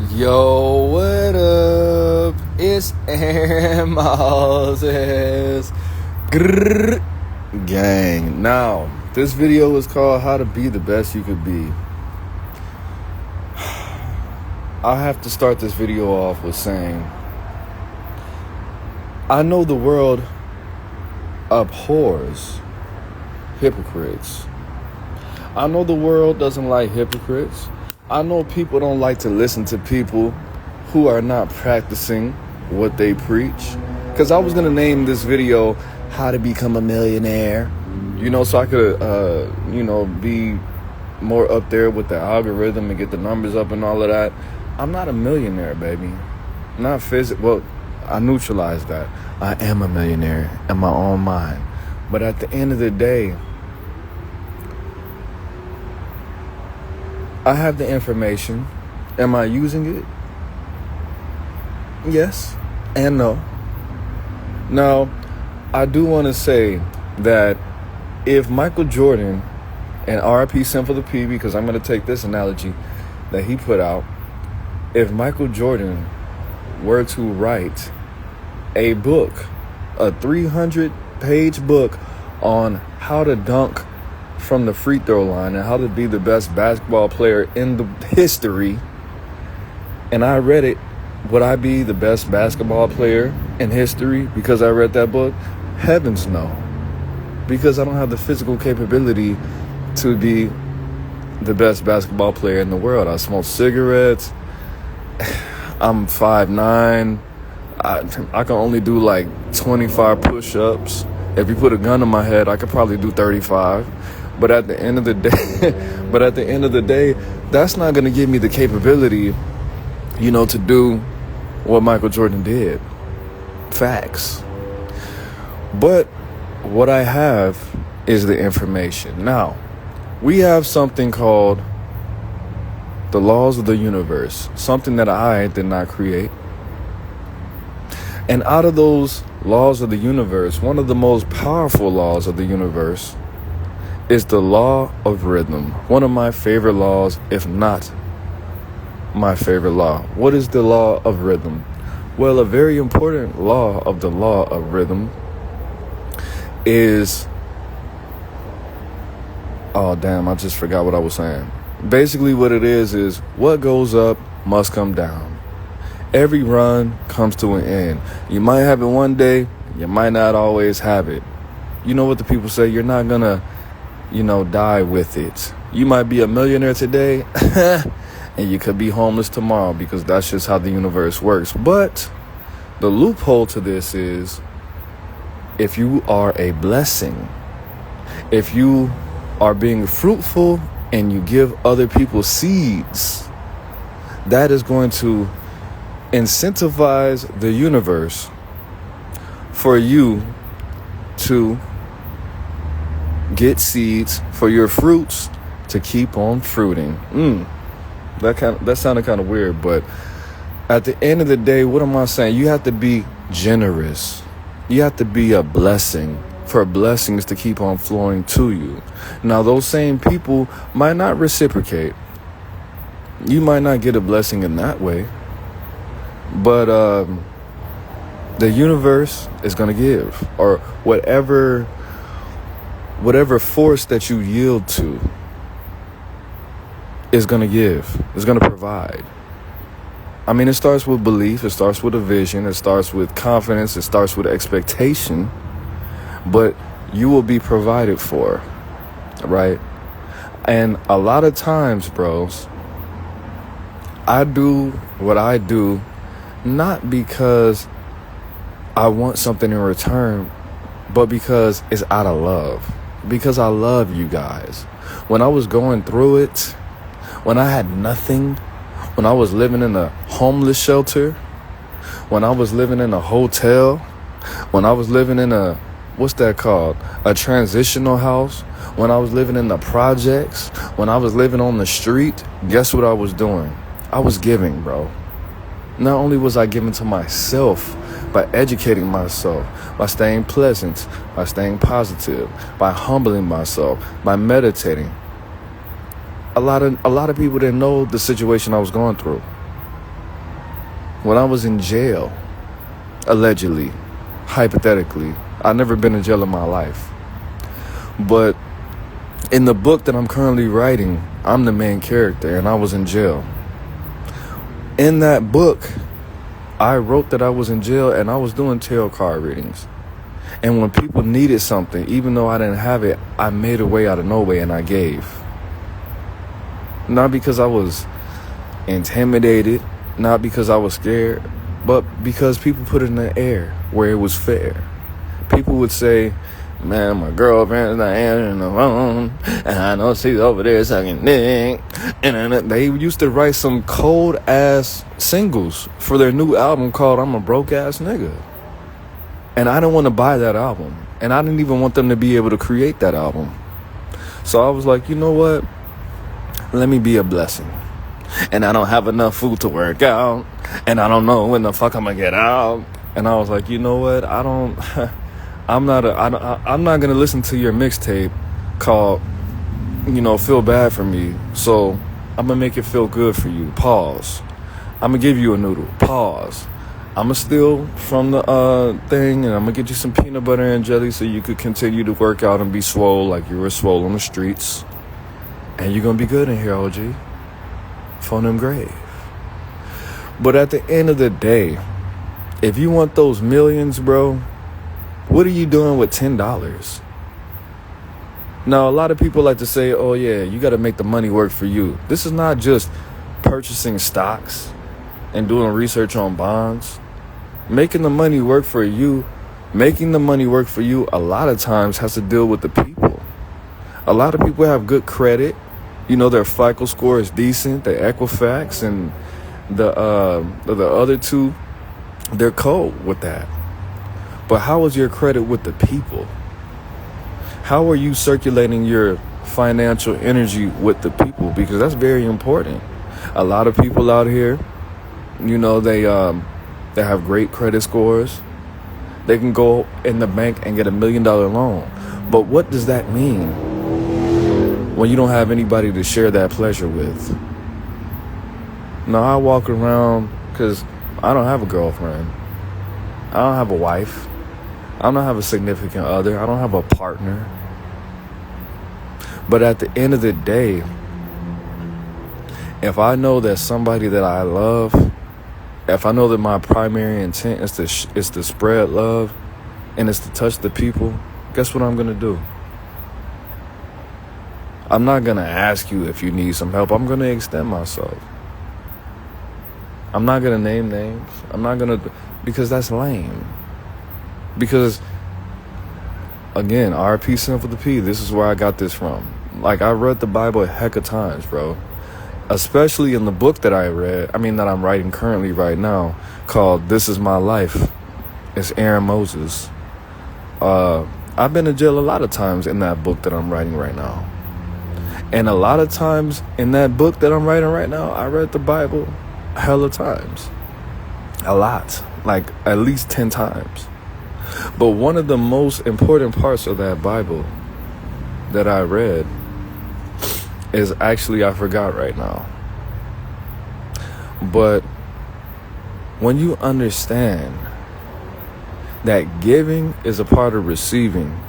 Yo, what up? It's Aaron Moses. Grrr. Gang. Now, this video is called How to Be the Best You Could Be. I have to start this video off with saying, I know the world abhors hypocrites. I know the world doesn't like hypocrites. I know people don't like to listen to people who are not practicing what they preach. Because I was going to name this video How to Become a Millionaire, so I could, be more up there with the algorithm and get the numbers up and all of that. I'm not a millionaire, baby. Not well, I neutralized that. I am a millionaire in my own mind. But at the end of the day, I have the information. Am I using it? Yes and no. Now, I do want to say that if Michael Jordan, and RIP Simple the P, because I'm going to take this analogy that he put out, if Michael Jordan were to write a book, a 300-page book on how to dunk from the free throw line and how to be the best basketball player in the history, and I read it, would I be the best basketball player in history because I read that book? Heavens no. Because I don't have the physical capability to be the best basketball player in the world. I smoke cigarettes. I'm 5'9". I can only do like 25 push-ups. If you put a gun in my head, I could probably do 35. But at the end of the day, that's not going to give me the capability, to do what Michael Jordan did. Facts. But what I have is the information. Now, we have something called the laws of the universe, something that I did not create. And out of those laws of the universe, one of the most powerful laws of the universe is the law of rhythm. One of my favorite laws, if not my favorite law. What is the law of rhythm? Well, a very important law of the law of rhythm is... Oh, damn, I just forgot what I was saying. Basically, what it is what goes up must come down. Every run comes to an end. You might have it one day, you might not always have it. You know what the people say, you're not gonna die with it. You might be a millionaire today and you could be homeless tomorrow, because that's just how the universe works. But the loophole to this is, if you are a blessing, if you are being fruitful and you give other people seeds, that is going to incentivize the universe for you to get seeds for your fruits to keep on fruiting. That sounded kind of weird, but at the end of the day, what am I saying? You have to be generous. You have to be a blessing for blessings to keep on flowing to you. Now, those same people might not reciprocate. You might not get a blessing in that way, but the universe is going to give, or whatever force that you yield to is going to give, is going to provide. I mean, it starts with belief, it starts with a vision, it starts with confidence, it starts with expectation, but you will be provided for, right? And a lot of times, bros, I do what I do not because I want something in return, but because it's out of love. Because I love you guys. When I was going through it, when I had nothing, when I was living in a homeless shelter, when I was living in a hotel, when I was living in a, what's that called? A transitional house, when I was living in the projects, when I was living on the street, guess what I was doing? I was giving, bro. Not only was I giving to myself, by educating myself, by staying pleasant, by staying positive, by humbling myself, by meditating. A lot of people didn't know the situation I was going through. when I was in jail, allegedly, hypothetically. I've never been in jail in my life. But in the book that I'm currently writing, I'm the main character, and I was in jail. In that book, I wrote that I was in jail and I was doing tarot card readings. And when people needed something, even though I didn't have it, I made a way out of no way and I gave. Not because I was intimidated, not because I was scared, but because people put it in the air where it was fair. People would say, man, my girlfriend's not answering the phone, and I know she's over there sucking dick. And they used to write some cold-ass singles for their new album called I'm a Broke-Ass Nigga. And I didn't want to buy that album. And I didn't even want them to be able to create that album. So I was like, you know what? Let me be a blessing. And I don't have enough food to work out. And I don't know when the fuck I'm going to get out. And I was like, you know what? I'm not going to listen to your mixtape called, Feel Bad For Me. So I'm going to make it feel good for you. Pause. I'm going to give you a noodle. Pause. I'm going to steal from the thing, and I'm going to get you some peanut butter and jelly so you could continue to work out and be swole like you were swole on the streets. And you're going to be good in here, OG. Phone them grave. But at the end of the day, if you want those millions, bro, what are you doing with $10? Now, a lot of people like to say, oh, yeah, you got to make the money work for you. This is not just purchasing stocks and doing research on bonds. Making the money work for you, a lot of times has to deal with the people. A lot of people have good credit. Their FICO score is decent, their Equifax, and the other two, they're cold with that. But how is your credit with the people? How are you circulating your financial energy with the people? Because that's very important. A lot of people out here, they have great credit scores. They can go in the bank and get $1 million loan. But what does that mean when you don't have anybody to share that pleasure with? Now, I walk around because I don't have a girlfriend. I don't have a wife. I don't have a significant other. I don't have a partner. But at the end of the day, if I know that somebody that I love, if I know that my primary intent is to spread love and it's to touch the people, guess what I'm going to do? I'm not going to ask you if you need some help. I'm going to extend myself. I'm not going to name names. I'm not going to, because that's lame. Because, again, RP Simple the P, this is where I got this from. Like, I read the Bible a heck of times, bro. Especially in the book that that I'm writing currently right now, called This Is My Life. It's Aaron Moses. I've been in jail a lot of times in that book that I'm writing right now. And a lot of times in that book that I'm writing right now, I read the Bible hella times. A lot. Like, at least 10 times. But one of the most important parts of that Bible that I read is actually, I forgot right now. But when you understand that giving is a part of receiving,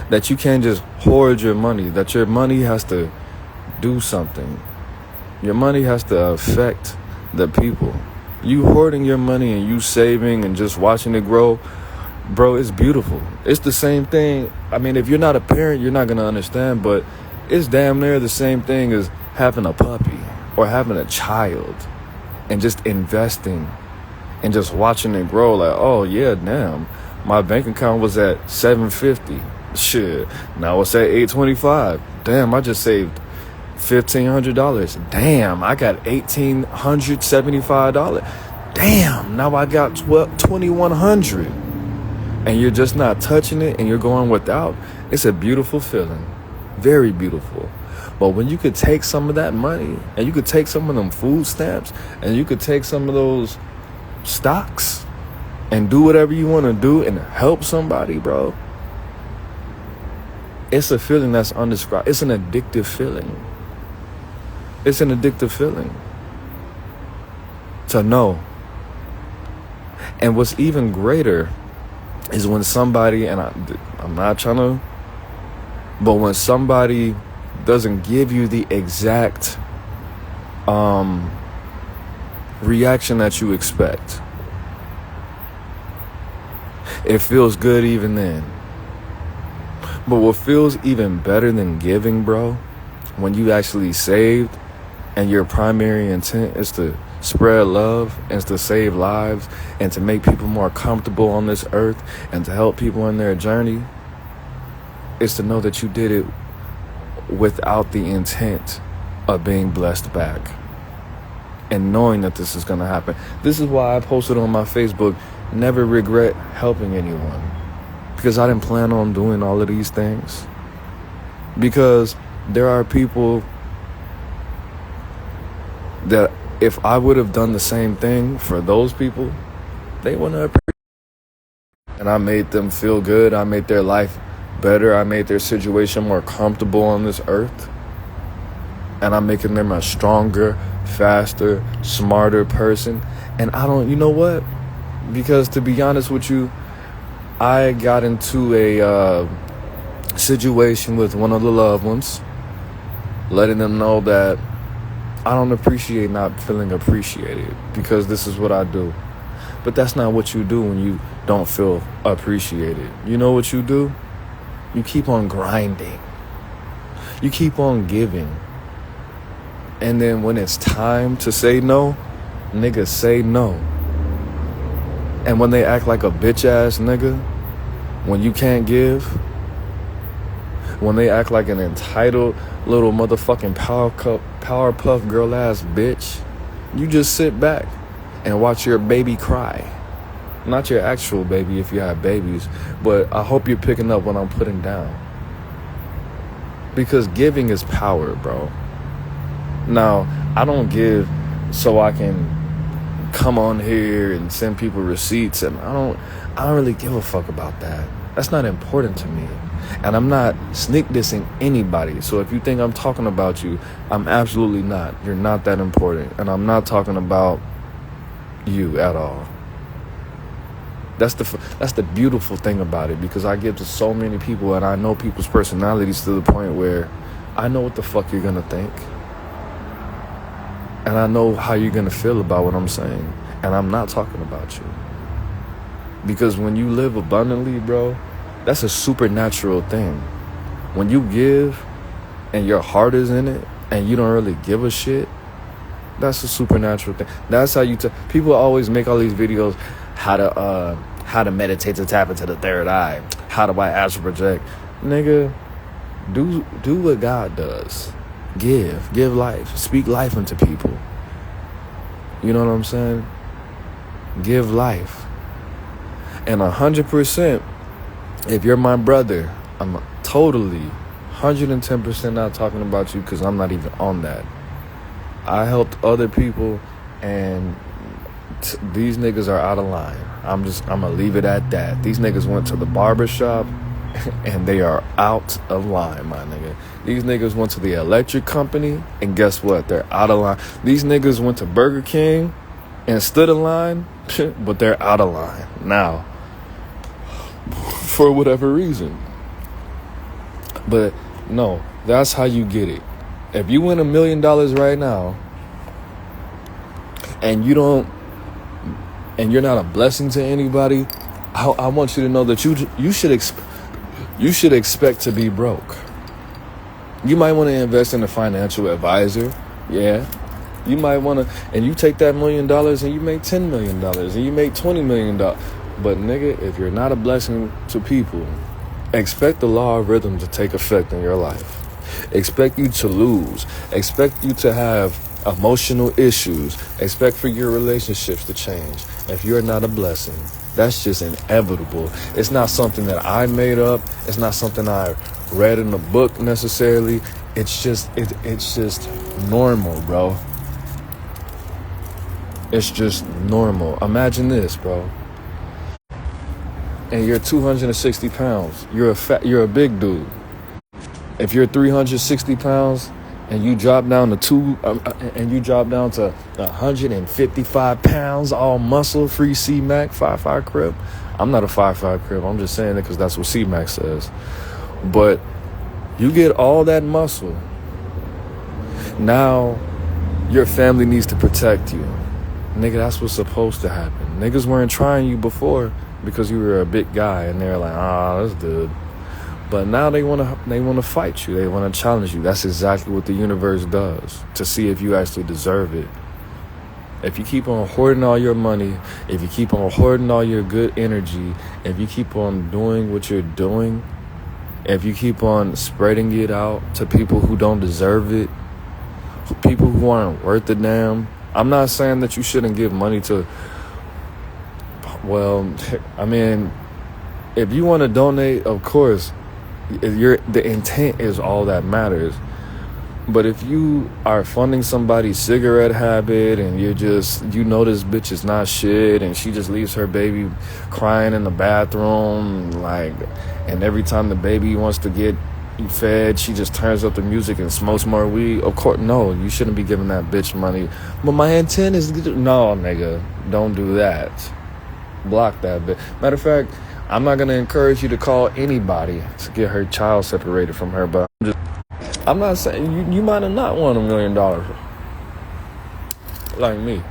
that you can't just hoard your money, that your money has to do something. Your money has to affect the people. You hoarding your money and you saving and just watching it grow, bro, it's beautiful. It's the same thing. I mean, if you're not a parent, you're not going to understand, but it's damn near the same thing as having a puppy or having a child and just investing and just watching it grow. Like, oh, yeah, damn, my bank account was at $750. Shit, now it's at $825. Damn, I just saved $1,500. Damn, I got $1,875. Damn, now I got $2,100. And you're just not touching it and you're going without. It's a beautiful feeling. Very beautiful. But when you could take some of that money and you could take some of them food stamps and you could take some of those stocks and do whatever you want to do and help somebody, bro, it's a feeling that's undescribable. It's an addictive feeling. It's an addictive feeling to know And what's even greater is when somebody, and I'm not trying to, but when somebody doesn't give you the exact reaction that you expect, it feels good even then. But what feels even better than giving, bro, when you actually saved and your primary intent is to spread love and to save lives and to make people more comfortable on this earth and to help people in their journey, is to know that you did it without the intent of being blessed back and knowing that this is going to happen. This is why I posted on my Facebook, never regret helping anyone, because I didn't plan on doing all of these things. Because there are people that if I would have done the same thing for those people, they wouldn't have appreciated it. And I made them feel good. I made their life better. I made their situation more comfortable on this earth. And I'm making them a stronger, faster, smarter person. And I don't, you know what? Because to be honest with you, I got into a situation with one of the loved ones, letting them know that I don't appreciate not feeling appreciated, because this is what I do. But that's not what you do when you don't feel appreciated. You know what you do? You keep on grinding. You keep on giving. And then when it's time to say no, niggas say no. And when they act like a bitch ass nigga, when you can't give, when they act like an entitled little motherfucking Powerpuff Girl ass bitch, you just sit back and watch your baby cry. Not your actual baby if you have babies, but I hope you're picking up what I'm putting down. Because giving is power, bro. Now, I don't give so I can come on here and send people receipts, and I don't really give a fuck about that. That's not important to me. And I'm not sneak dissing anybody. So if you think I'm talking about you, I'm absolutely not. You're not that important. And I'm not talking about you at all. That's the beautiful thing about it, because I give to so many people and I know people's personalities to the point where I know what the fuck you're gonna think. And I know how you're gonna feel about what I'm saying. And I'm not talking about you. Because when you live abundantly, bro, that's a supernatural thing. When you give and your heart is in it and you don't really give a shit, that's a supernatural thing. That's how you people always make all these videos, how to meditate to tap into the third eye, how do I astral project. Nigga, do what God does. Give life, speak life into people. You know what I'm saying? Give life. And 100%, if you're my brother, I'm totally 110% not talking about you, because I'm not even on that. I helped other people, and these niggas are out of line. I'm gonna leave it at that. These niggas went to the barber shop and they are out of line, my nigga. These niggas went to the electric company, and guess what? They're out of line. These niggas went to Burger King and stood in line, but they're out of line now, for whatever reason. But no, that's how you get it. If you win $1 million right now and you're not a blessing to anybody, I want you to know that you should expect to be broke. You might want to invest in a financial advisor. Yeah. You might want to, and you take that $1 million and you make $10 million and you make $20 million. But nigga, if you're not a blessing to people, expect the law of rhythm to take effect in your life. Expect you to lose. Expect you to have emotional issues. Expect for your relationships to change. If you're not a blessing, that's just inevitable. It's not something that I made up. It's not something I read in a book necessarily. It's just normal, bro. It's just normal. Imagine this, bro. And you're 260 pounds. You're a big dude. If you're 360 pounds and you drop down to and you drop down to 155 pounds, all muscle, free C-Mac, 5.5 crib. I'm not a 5.5 crib. I'm just saying it because that's what C-Mac says. But you get all that muscle. Now your family needs to protect you. Nigga, that's what's supposed to happen. Niggas weren't trying you before because you were a big guy, and they're like, this dude. But now they wanna fight you. They wanna challenge you. That's exactly what the universe does, to see if you actually deserve it. If you keep on hoarding all your money, if you keep on hoarding all your good energy, if you keep on doing what you're doing, if you keep on spreading it out to people who don't deserve it, people who aren't worth a damn. I'm not saying that you shouldn't give money to, well, I mean, if you want to donate, of course, the intent is all that matters. But if you are funding somebody's cigarette habit and you this bitch is not shit and she just leaves her baby crying in the bathroom, like, and every time the baby wants to get fed, she just turns up the music and smokes more weed, of course, no, you shouldn't be giving that bitch money. But my intent is, no, nigga, don't do that. Block that bitch. Matter of fact, I'm not going to encourage you to call anybody to get her child separated from her, but I'm not saying you might have not won $1 million like me.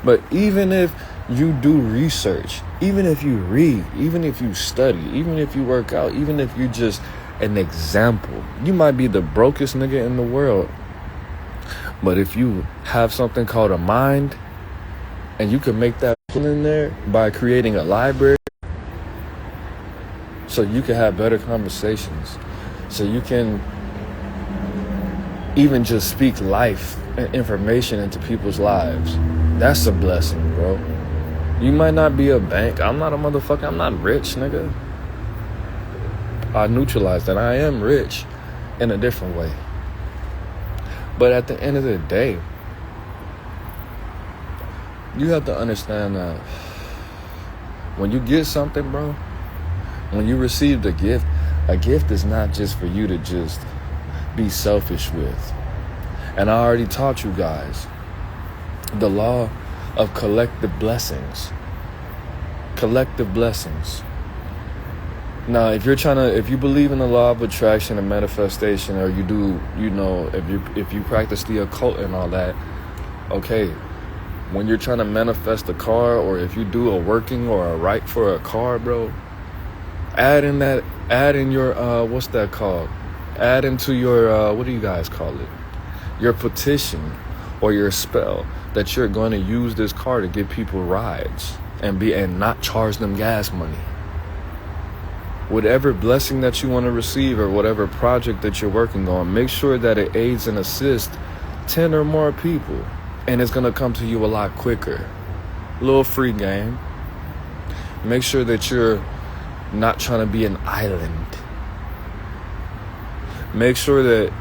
But even if you do research, even if you read, even if you study, even if you work out, even if you just an example, you might be the brokest nigga in the world. But if you have something called a mind, and you can make that in there by creating a library, so you can have better conversations, so you can even just speak life and information into people's lives. That's a blessing, bro. You might not be a bank. I'm not a motherfucker. I'm not rich, nigga. I neutralize that. I am rich in a different way. But at the end of the day, you have to understand that when you get something, bro, when you receive a gift is not just for you to just be selfish with. And I already taught you guys the law of collective blessings. Collective blessings. Now, if you believe in the law of attraction and manifestation, or you do, if you practice the occult and all that, okay, when you're trying to manifest a car, or if you do a working or a write for a car, bro, add in your, what's that called? Add into your, what do you guys call it? Your petition or your spell that you're going to use this car to give people rides and not charge them gas money. Whatever blessing that you want to receive or whatever project that you're working on, make sure that it aids and assists 10 or more people, and it's going to come to you a lot quicker. Little free game. Make sure that you're not trying to be an island. Make sure that,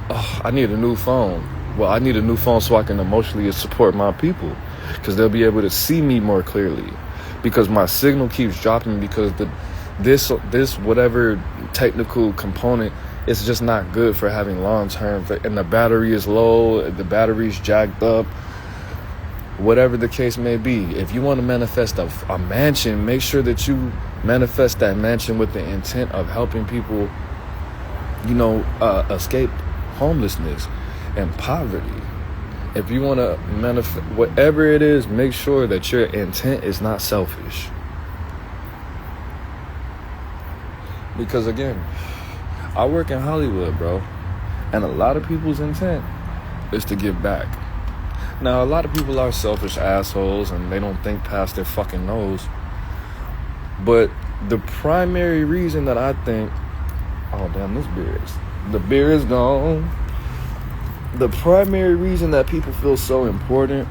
I need a new phone. Well, I need a new phone so I can emotionally support my people, because they'll be able to see me more clearly, because my signal keeps dropping because this whatever technical component is just not good for having long term, and the battery is low, the battery's jacked up, whatever the case may be. If you want to manifest a mansion, make sure that you manifest that mansion with the intent of helping people, escape homelessness and poverty. If you want to manifest whatever it is, make sure that your intent is not selfish. Because again, I work in Hollywood, bro, and a lot of people's intent is to give back. Now, a lot of people are selfish assholes and they don't think past their fucking nose. But the primary reason that I think, oh damn, the beer is gone. The primary reason that people feel so important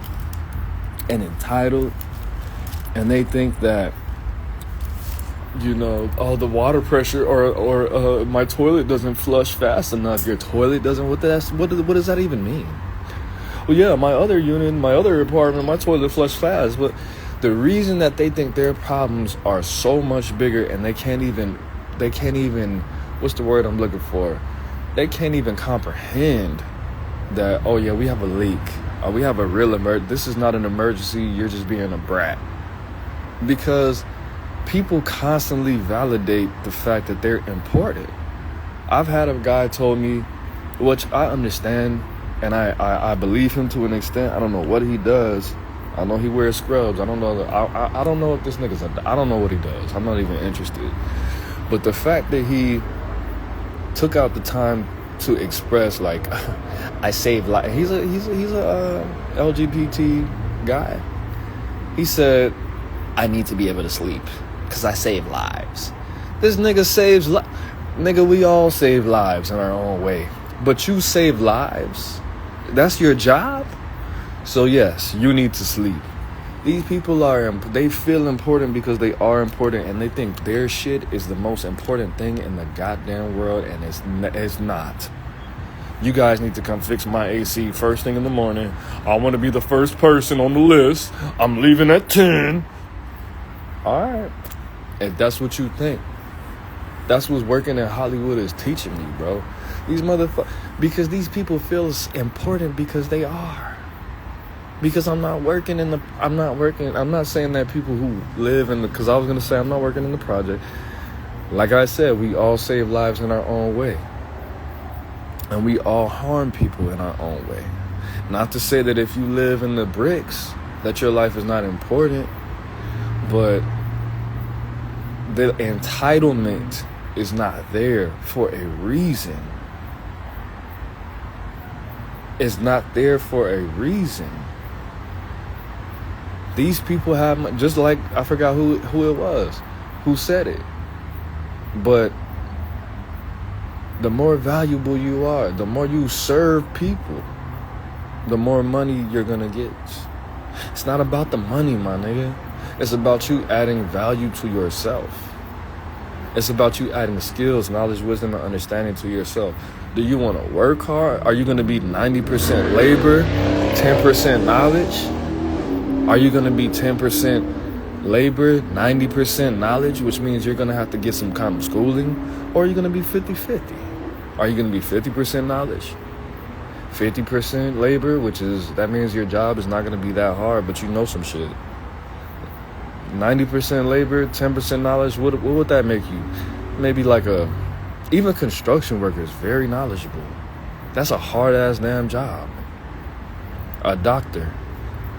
and entitled, and they think that, the water pressure or my toilet doesn't flush fast enough. Your toilet doesn't, what does that even mean? Well, yeah, my other apartment, my toilet flushed fast. But the reason that they think their problems are so much bigger and they can't even, what's the word I'm looking for? they can't even comprehend that, oh yeah, we have a leak. We have a real emergency. This is not an emergency. You're just being a brat. Because people constantly validate the fact that they're important. I've had a guy told me, which I understand, and I believe him to an extent. I don't know what he does. I know he wears scrubs. I don't know. I don't know if this nigga's. I don't know what he does. I'm not even interested. But the fact that he took out the time to express, like, I saved life. He's a LGBT guy. He said, I need to be able to sleep because I save lives. This nigga saves lives. Nigga, we all save lives in our own way. But you save lives? That's your job? So yes, you need to sleep. These people they feel important because they are important, and they think their shit is the most important thing in the goddamn world, and it's not. You guys need to come fix my AC first thing in the morning. I want to be the first person on the list. I'm leaving at 10. All right. If that's what you think. That's what's working in Hollywood is teaching me, bro. These because these people feel important because they are. Because I'm not saying that people who live because I was going to say I'm not working in the project. Like I said, we all save lives in our own way. And we all harm people in our own way. Not to say that if you live in the bricks, that your life is not important. But the entitlement is not there for a reason. It's not there for a reason. These people have, just like, I forgot who it was, who said it. But the more valuable you are, the more you serve people, the more money you're gonna get. It's not about the money, my nigga. It's about you adding value to yourself. It's about you adding skills, knowledge, wisdom, and understanding to yourself. Do you want to work hard? Are you going to be 90% labor, 10% knowledge? Are you going to be 10% labor, 90% knowledge, which means you're going to have to get some kind of schooling? Or are you going to be 50-50? Are you going to be 50% knowledge, 50% labor, that means your job is not going to be that hard, but you know some shit? 90% labor, 10% knowledge, what would that make you? Maybe even construction workers, very knowledgeable. That's a hard-ass damn job. A doctor,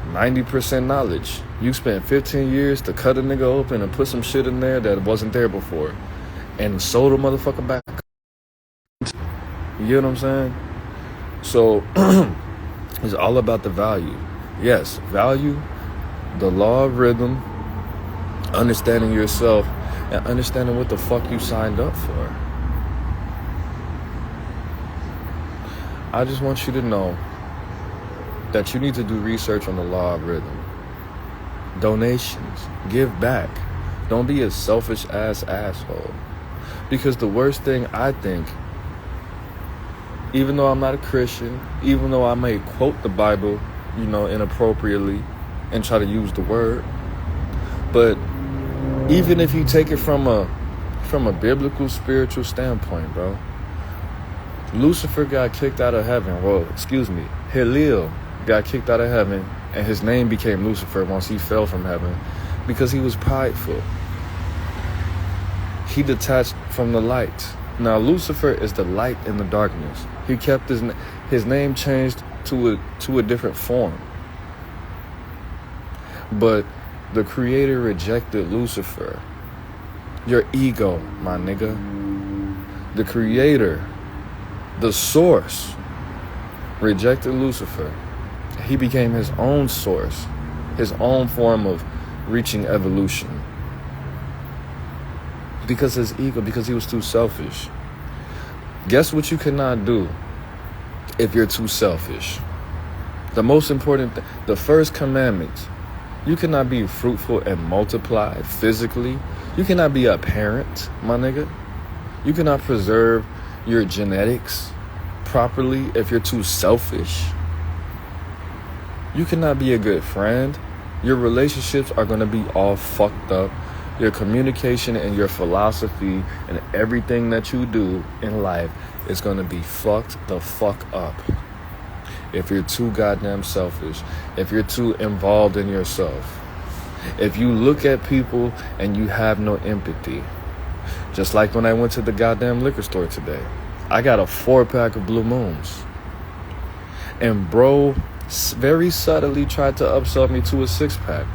90% knowledge. You spent 15 years to cut a nigga open and put some shit in there that wasn't there before and sew the motherfucker back. You get what I'm saying? So, it's all about the value. Yes, value, the law of rhythm, understanding yourself, and understanding what the fuck you signed up for. I just want you to know that you need to do research on the law of rhythm. Donations. Give back. Don't be a selfish ass asshole. Because the worst thing I think, even though I'm not a Christian, even though I may quote the Bible, inappropriately and try to use the word, but even if you take it from a biblical, spiritual standpoint, bro, Lucifer got kicked out of heaven. Hillel got kicked out of heaven, and his name became Lucifer once he fell from heaven because he was prideful. He detached from the light. Now, Lucifer is the light in the darkness. He kept his name changed to a different form. But the Creator rejected Lucifer. Your ego, my nigga. The Creator, the source, rejected Lucifer. He became his own source, his own form of reaching evolution. Because his ego, because he was too selfish. Guess what you cannot do if you're too selfish? The most important thing, the first commandment, you cannot be fruitful and multiply physically. You cannot be a parent, my nigga. You cannot preserve your genetics properly if you're too selfish. You cannot be a good friend. Your relationships are going to be all fucked up. Your communication and your philosophy and everything that you do in life is going to be fucked the fuck up. If you're too goddamn selfish, if you're too involved in yourself, if you look at people and you have no empathy. Just like when I went to the goddamn liquor store today. I got a 4-pack of Blue Moons. And bro very subtly tried to upsell me to a 6-pack.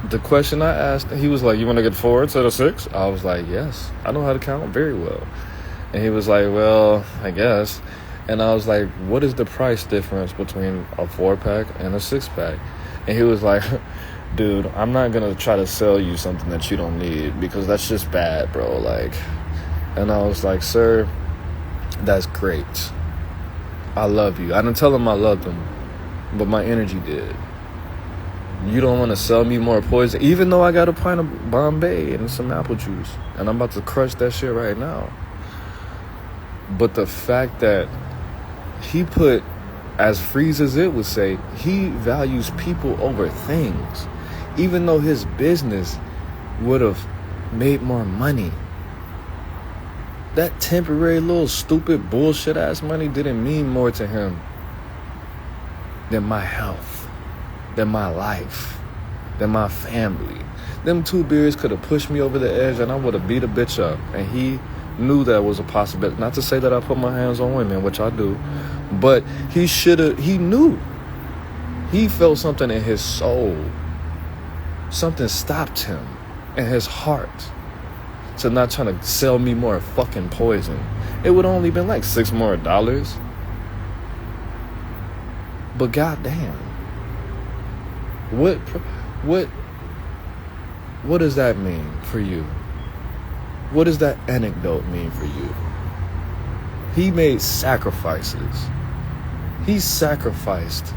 The question I asked, he was like, you want to get 4 instead of 6? I was like, yes, I know how to count very well. And he was like, well, I guess. And I was like, what is the price difference between a 4-pack and a 6-pack? And he was like, dude, I'm not going to try to sell you something that you don't need because that's just bad, bro. Like, and I was like, sir, that's great. I love you. I didn't tell him I loved him, but my energy did. You don't want to sell me more poison, even though I got a pint of Bombay and some apple juice, and I'm about to crush that shit right now. But the fact that he put, as Freeze as it would say, he values people over things, even though his business would have made more money. That temporary little stupid bullshit ass money didn't mean more to him than my health, than my life, than my family. Them 2 beers could have pushed me over the edge and I would have beat a bitch up. And he knew that was a possibility. Not to say that I put my hands on women, which I do, but he knew. He felt something in his soul. Something stopped him in his heart to not trying to sell me more fucking poison. It would only been like $6 more. But goddamn, what does that mean for you? What does that anecdote mean for you? He made sacrifices. He sacrificed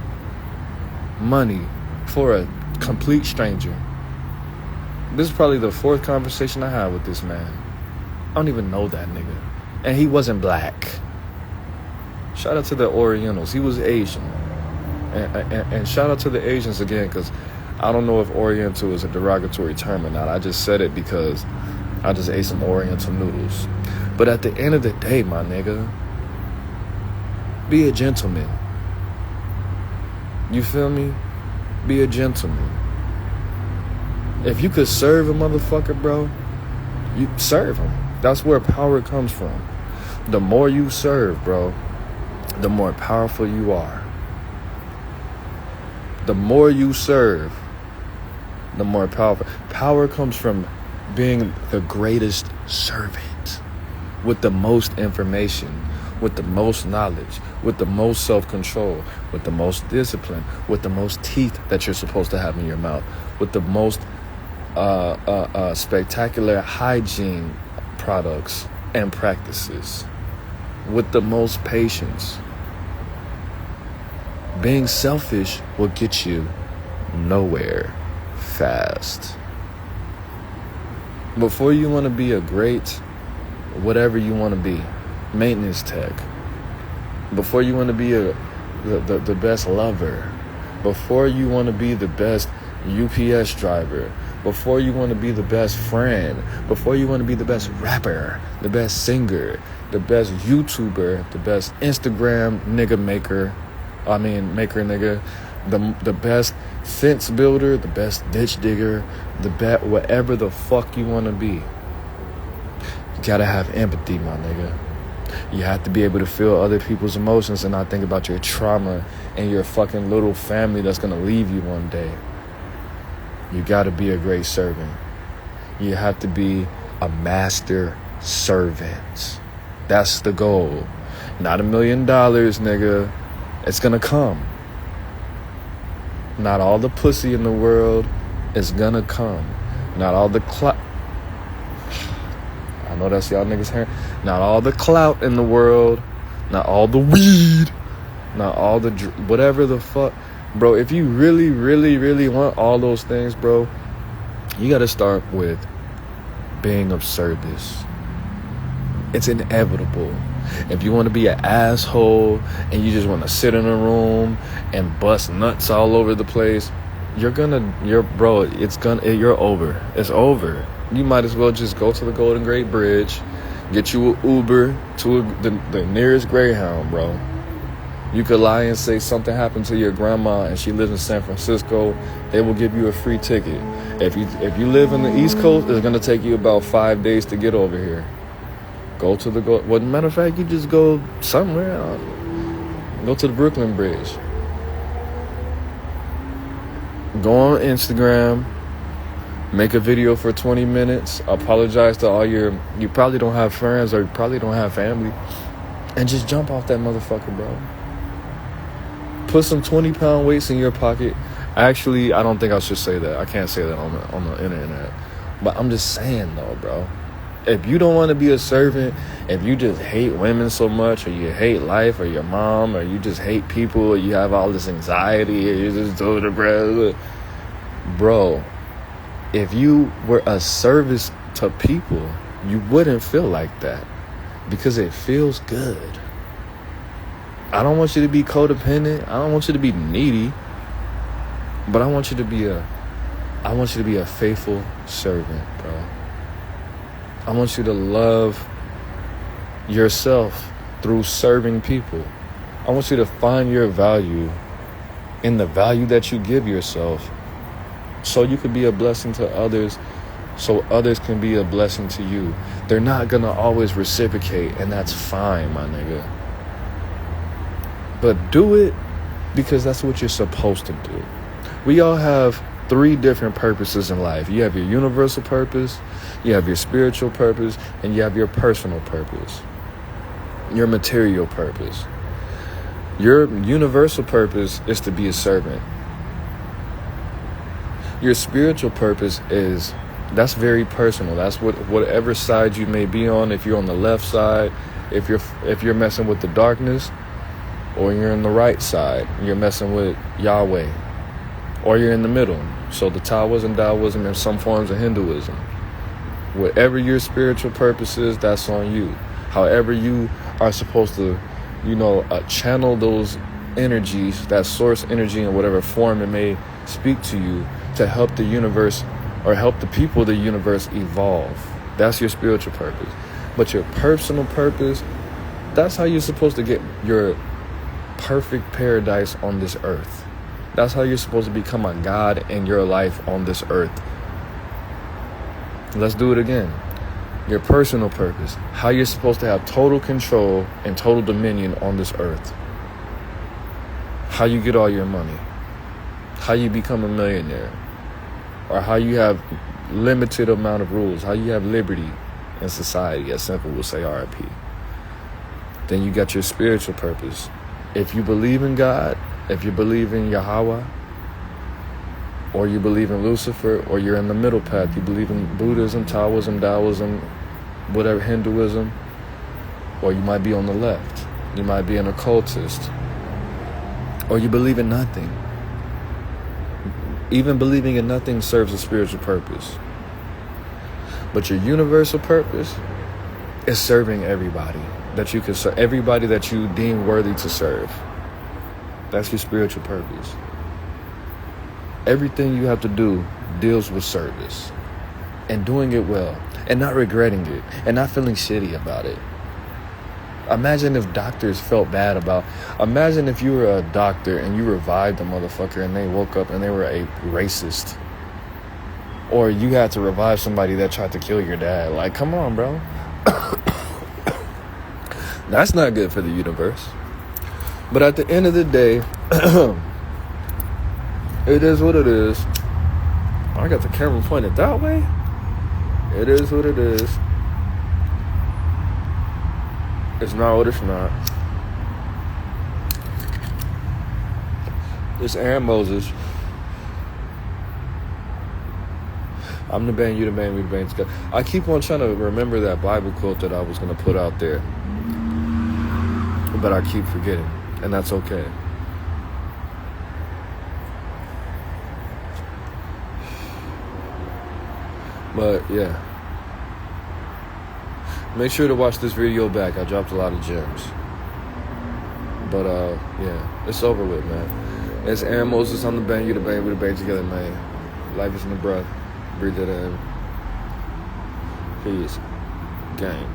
money for a complete stranger. This is probably the 4th conversation I had with this man. I don't even know that nigga. And he wasn't black. Shout out to the Orientals. He was Asian. And shout out to the Asians again, because I don't know if Oriental is a derogatory term or not. I just said it because I just ate some Oriental noodles. But at the end of the day, my nigga, be a gentleman. You feel me? Be a gentleman. If you could serve a motherfucker, bro, you serve him. That's where power comes from. The more you serve, bro, the more powerful you are. The more you serve, the more powerful. Power comes from being the greatest servant with the most information, with the most knowledge, with the most self-control, with the most discipline, with the most teeth that you're supposed to have in your mouth, with the most spectacular hygiene products and practices, with the most patience. Being selfish will get you nowhere fast. Before you want to be a great whatever you want to be, maintenance tech, before you want to be the best lover, before you want to be the best UPS driver, before you want to be the best friend, before you want to be the best rapper, the best singer, the best YouTuber, the best Instagram maker nigga, the best fence builder, the best ditch digger, whatever the fuck you want to be. You gotta have empathy, my nigga. You have to be able to feel other people's emotions and not think about your trauma and your fucking little family that's gonna leave you one day. You gotta be a great servant. You have to be a master servant. That's the goal. Not $1 million, nigga. It's gonna come. Not all the pussy in the world is gonna come. Not all the clout. I know that's y'all niggas hearing. Not all the clout in the world. Not all the weed. Not all the whatever the fuck. Bro, if you really, really, really want all those things, bro, you gotta start with being of service. It's inevitable. If you want to be an asshole and you just want to sit in a room and bust nuts all over the place, you're over. It's over. You might as well just go to the Golden Gate Bridge, Get you an Uber to the nearest Greyhound, bro. You could lie and say something happened to your grandma and she lives in San Francisco. They will give you a free ticket. If you live in the East Coast, it's gonna take you about 5 days to get over here. Well, matter of fact, you just go somewhere. Go to the Brooklyn Bridge. Go on Instagram. Make a video for 20 minutes. Apologize to all you probably don't have friends or you probably don't have family. And just jump off that motherfucker, bro. Put some 20-pound weights in your pocket. Actually, I don't think I should say that. I can't say that on the internet. But I'm just saying, though, bro. If you don't want to be a servant, if you just hate women so much, or you hate life, or your mom, or you just hate people, or you have all this anxiety, or you just do the bro, if you were a service to people, you wouldn't feel like that because it feels good. I don't want you to be codependent. I don't want you to be needy, but I want you to be a faithful servant, bro. I want you to love yourself through serving people. I want you to find your value in the value that you give yourself so you can be a blessing to others, so others can be a blessing to you. They're not going to always reciprocate, and that's fine, my nigga. But do it because that's what you're supposed to do. We all have 3 different purposes in life. You have your universal purpose, you have your spiritual purpose, and you have your personal purpose, your material purpose. Your universal purpose is to be a servant. Your spiritual purpose that's very personal. That's whatever side you may be on. If you're on the left side, if you're messing with the darkness, or you're in the right side, you're messing with Yahweh, or you're in the middle. So the Taoism, Taoism, and some forms of Hinduism. Whatever your spiritual purpose is, that's on you. However you are supposed to, channel those energies, that source energy in whatever form it may speak to you to help the universe or help the people of the universe evolve. That's your spiritual purpose. But your personal purpose, that's how you're supposed to get your perfect paradise on this earth. That's how you're supposed to become a God in your life on this earth. Let's do it again. Your personal purpose, how you're supposed to have total control and total dominion on this earth. How you get all your money. How you become a millionaire. Or how you have limited amount of rules. How you have liberty in society, as simple will say RIP. Then you got your spiritual purpose. If you believe in God, if you believe in Yahweh, or you believe in Lucifer, or you're in the middle path, you believe in Buddhism, Taoism, Taoism, whatever, Hinduism, or you might be on the left. You might be an occultist, or you believe in nothing. Even believing in nothing serves a spiritual purpose. But your universal purpose is serving everybody that you can serve, everybody that you deem worthy to serve. That's your spiritual purpose. Everything you have to do deals with service and doing it well and not regretting it and not feeling shitty about it. Imagine if doctors felt bad imagine if you were a doctor and you revived a motherfucker and they woke up and they were a racist. Or you had to revive somebody that tried to kill your dad. Like, come on, bro. That's not good for the universe. But at the end of the day, it is what it is. I got the camera pointed that way. It is what it is. It's not what it's not. It's Aaron Moses. I'm the band, you the band, we the band together. I keep on trying to remember that Bible quote that I was going to put out there. But I keep forgetting. And that's okay. But yeah. Make sure to watch this video back. I dropped a lot of gems. But yeah, it's over with, man. It's Aaron Moses on the band, you the band, we the band together, man. Life is in the breath. Breathe it in. Peace. Gang.